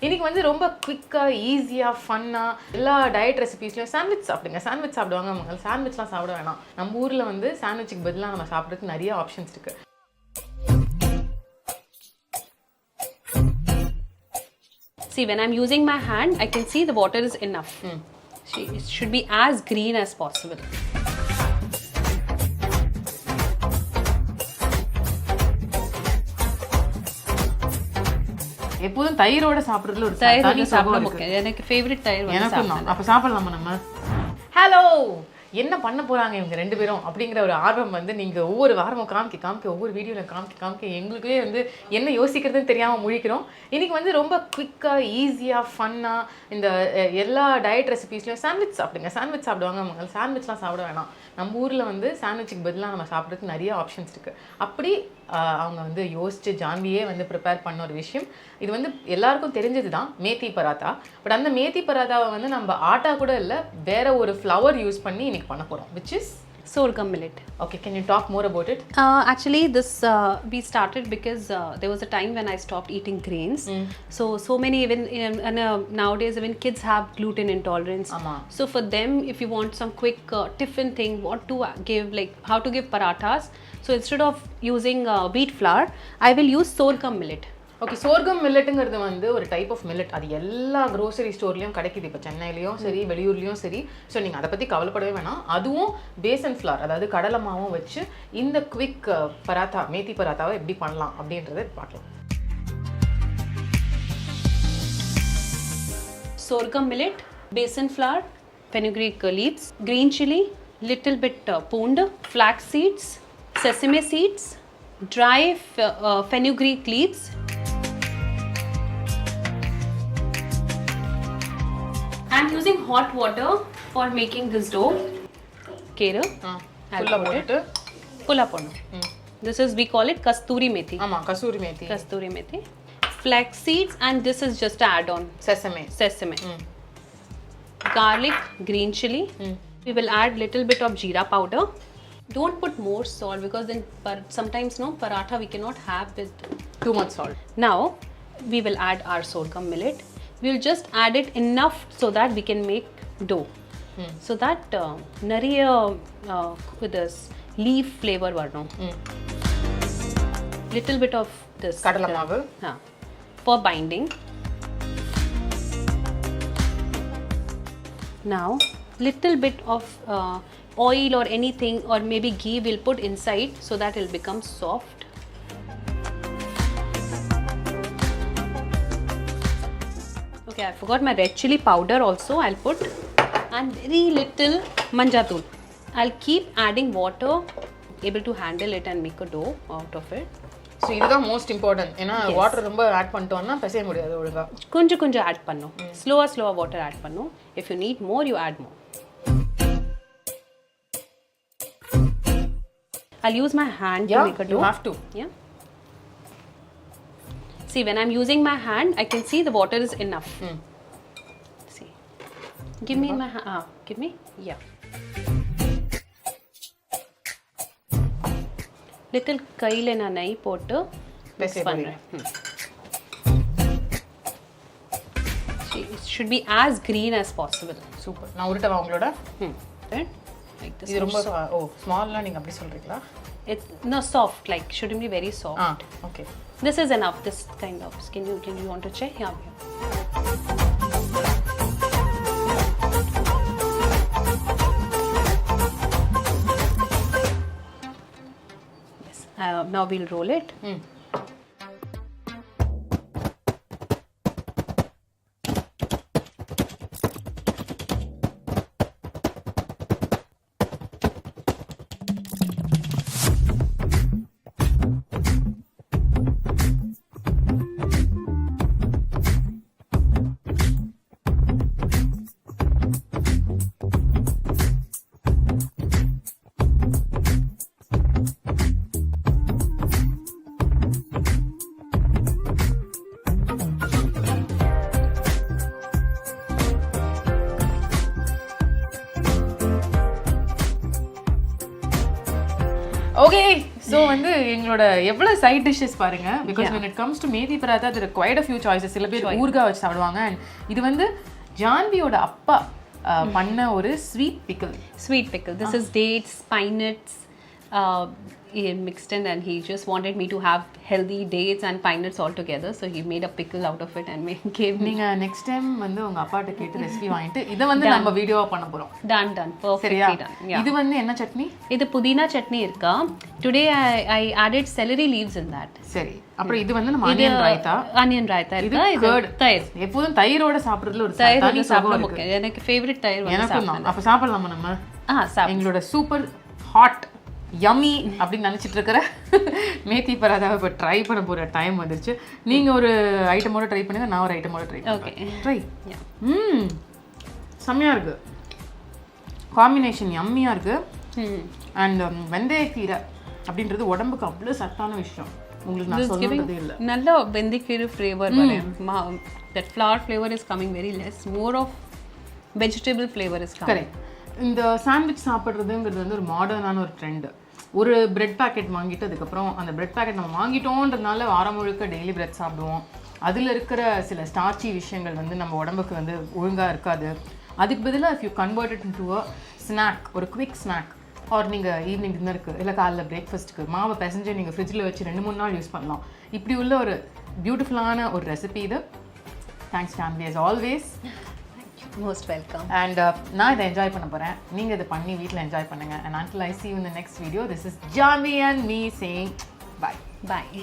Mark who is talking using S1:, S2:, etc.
S1: இன்னைக்கு வந்து ரொம்ப குவிக்காக ஈஸியாக ஃபன்னாக எல்லா டயட் ரெசிபீஸ்லையும் சாண்ட்விச் சாப்பிடுங்க. சாண்ட்விச் சாப்பிடுவாங்க அவங்க. சாண்ட்விச்லாம் சாப்பிட வேணாம். நம்ம ஊரில் வந்து சாண்ட்விச்சுக்கு பதிலாக நம்ம சாப்பிட்றதுக்கு நிறைய ஆப்ஷன்ஸ் இருக்குது.
S2: See, when I'm using my hand, I can see the water is enough. It should be as green as possible.
S1: எப்போதும் தயிரோட சாப்பிட்றதுல ஒரு
S2: தயிர் சாப்பிட முக்கியம். எனக்கு ஃபேவரட் தயிர் வந்து
S1: சாப்பிடலாம். அப்போ சாப்பிடலாமா நம்ம? ஹலோ, என்ன பண்ண போகிறாங்க இவங்க ரெண்டு பேரும் அப்படிங்கிற ஒரு ஆர்வம் வந்து நீங்கள் ஒவ்வொரு வாரமும் காமிக்க ஒவ்வொரு வீடியோவில் காமிக்க எங்களுக்கே வந்து என்ன யோசிக்கிறதுன்னு தெரியாமல் முழிக்கிறோம். இன்றைக்கி வந்து ரொம்ப குவிக்காக ஈஸியாக ஃபன்னாக இந்த எல்லா டயட் ரெசிபீஸ்லையும் சாண்ட்விச் சாப்பிடுங்க. சாண்ட்விச் சாப்பிடுவாங்க அவங்க. சாண்ட்விச்லாம் சாப்பிட வேணாம். நம்ம ஊரில் வந்து சாண்ட்விச்சுக்கு பதிலாக நம்ம சாப்பிட்றதுக்கு நிறைய ஆப்ஷன்ஸ் இருக்குது. அப்படி அவங்க வந்து யோசிச்சு ஜான்வியே வந்து ப்ரிப்பேர் பண்ண ஒரு விஷயம். இது வந்து எல்லாருக்கும் தெரிஞ்சது தான், மேத்தி பராத்தா. பட் அந்த மேத்தி பராத்தாவை வந்து நம்ம ஆட்டா கூட இல்லை, வேற ஒரு ஃப்ளவர் யூஸ் பண்ணி இன்னைக்கு பண்ண போகிறோம், which is
S2: sorghum millet.
S1: Okay, can you talk more about it?
S2: Actually, this we started because there was a time when I stopped eating grains. So many even nowadays even kids have gluten intolerance. So for them, if you want some quick tiffin thing, what to give, like how to give parathas. So instead of using wheat flour, I will use sorghum millet.
S1: Okay, sorghum மில்லட்டுங்கிறது வந்து ஒரு type of millet. அது எல்லா grocery ஸ்டோர்லேயும் கிடைக்கிது. இப்போ சென்னையிலையும் சரி, வெளியூர்லேயும் சரி. So நீங்கள் அதை பற்றி கவலைப்படவே வேணாம். அதுவும் பேசன் ஃப்ளார், அதாவது கடலை மாவும் வச்சு இந்த குவிக் பராத்தா, மேத்தி பராத்தாவை எப்படி பண்ணலாம் அப்படின்றத பார்க்கலாம்.
S2: Sorghum millet, basin flour, fenugreek leaves, green chili, little bit pound, flax seeds, sesame seeds, dry fenugreek leaves. I'm using hot water for making this dough. Kera. Pull up on it. This is, we call it kasturi methi.
S1: Kasuri methi.
S2: Kasturi methi. Flax seeds, and this is just an add-on. Sesame. Garlic, green chili. We will add little bit of jeera powder. Don't put more salt because then sometimes paratha we cannot have with
S1: too much salt.
S2: Now we will add our sorghum millet. We will just add it enough so that we can make dough. So that nariya with this leaf flavor varno. Little bit of this
S1: kadala maavu
S2: for binding. Now little bit of oil or anything, or maybe ghee we'll put inside so that it will become soft. Okay, I forgot my red chili powder also. I'll put, and very little manjatul. I'll keep adding water, able to handle it and make a dough out of it.
S1: So இதுதான் most important. ஏன்னா water ரொம்ப add பண்ணிட்டோம்னா பிசைய முடியாது ஒழுங்கா.
S2: கொஞ்சம் add பண்ணணும். ஸ்லோவா வாட்டர் ஆட் பண்ணணும். If you need more, you add more. I'll use my hand to make a dough.
S1: You have to.
S2: Yeah. See, when I'm using my hand, I can see the water is enough. See. Give me my hand. Give me. Yeah. Little kaile na nai potu mix panren. It should be as green as possible.
S1: Super. நான் உருட்டவா உங்களோட?
S2: Then like this.
S1: இது ரொம்ப ஸ்மால்ல நீங்க அப்படி சொல்றீங்களா?
S2: It's no soft, like shouldn't be very soft.
S1: Okay.
S2: This is enough, this kind of. Can you want to check? Yeah. Yes. Now we'll roll it.
S1: Okay, so so வந்து எங்களோட எவ்வளோ side dishes பாருங்க. Because when it comes to Methi Paratha there are quite a few choices. சில பேர் ஊறுகாய் வச்சு சாப்பிடுவாங்க. And இது வந்து ஜான்வியோட அப்பா பண்ண ஒரு sweet pickle. This is dates, pine nuts, mixed in, and he just wanted me to have healthy dates and pine nuts all together, so he made a pickle out of it and gave me. நீங்க next time வந்து உங்க அப்பாட்ட கேட்டு recipe வாங்கிட்டு இத வந்து நம்ம வீடியோவா பண்ண போறோம். Done perfectly done. Yeah. இது வந்து என்ன சட்னி? இது புதினா சட்னி இருக்கா. Today I added celery leaves in that. சரி. அப்புறம் இது வந்து நம்ம onion raita இருக்கா. இது தயிர். எப்பவும் தயிரோட சாப்பிடுறதுல ஒரு தனி சுகம் இருக்கு. எனக்கு ஃபேவரட் தயிர் வந்து சாப்பிடுறேன். அப்ப சாப்பிடலாமா நம்ம? சாப்பிடலாம். எங்களோட சூப்பர் ஹாட் யம்மி அப்படின்னு நினச்சிட்டு இருக்கிற மேத்தி பராதாவை இப்போ ட்ரை பண்ண போகிற டைம் வந்துருச்சு. நீங்கள் ஒரு ஐட்டமோட ட்ரை பண்ணுங்க, நான் ஒரு ஐட்டமோட ட்ரை பண்ணுறேன். ட்ரை. செம்மையாக இருக்குது, காம்பினேஷன் யம்மியாக இருக்குது. அண்ட் வெந்தயக்கீரை அப்படின்றது உடம்புக்கு அவ்வளோ சத்தான விஷயம். உங்களுக்கு நான் சொல்லுறதே இல்லை. நல்ல வெந்தயக்கீரை ஃப்ளேவர் வரும். That flower flavour is coming very less, more of vegetable flavour is coming. Correct. இந்த சாண்ட்விச் சாப்பிட்றதுங்கிறது வந்து ஒரு மாடர்னான ஒரு ட்ரெண்டு. ஒரு பிரெட் பேக்கெட் வாங்கிட்டு அதுக்கப்புறம் அந்த பிரெட் பேக்கெட் நம்ம வாங்கிட்டோன்றதுனால வாரம் முழுக்க டெய்லி பிரெட் சாப்பிடுவோம். அதில் இருக்கிற சில ஸ்டார்ச்சி விஷயங்கள் வந்து நம்ம உடம்புக்கு வந்து ஒழுங்காக இருக்காது. அதுக்கு பதிலாக if you convert in to a snack, ஒரு குவிக் ஸ்நாக், ஆர் நீங்கள் ஈவினிங் டின்னருக்கு இல்லை காலைல பிரேக்ஃபாஸ்ட்டுக்கு மாவை பிசைஞ்சு நீங்கள் ஃப்ரிட்ஜில் வச்சு 2-3 நாள் யூஸ் பண்ணலாம். இப்படி உள்ள ஒரு பியூட்டிஃபுல்லான ஒரு ரெசிபி இது. Thanks Jhanvi as always. Most welcome. And நான் இதை என்ஜாய் பண்ண போகிறேன், நீங்கள் இதை பண்ணி வீட்டில் என்ஜாய் பண்ணுங்கள். And until I see you in the next video, this is Jhanvi and me saying bye.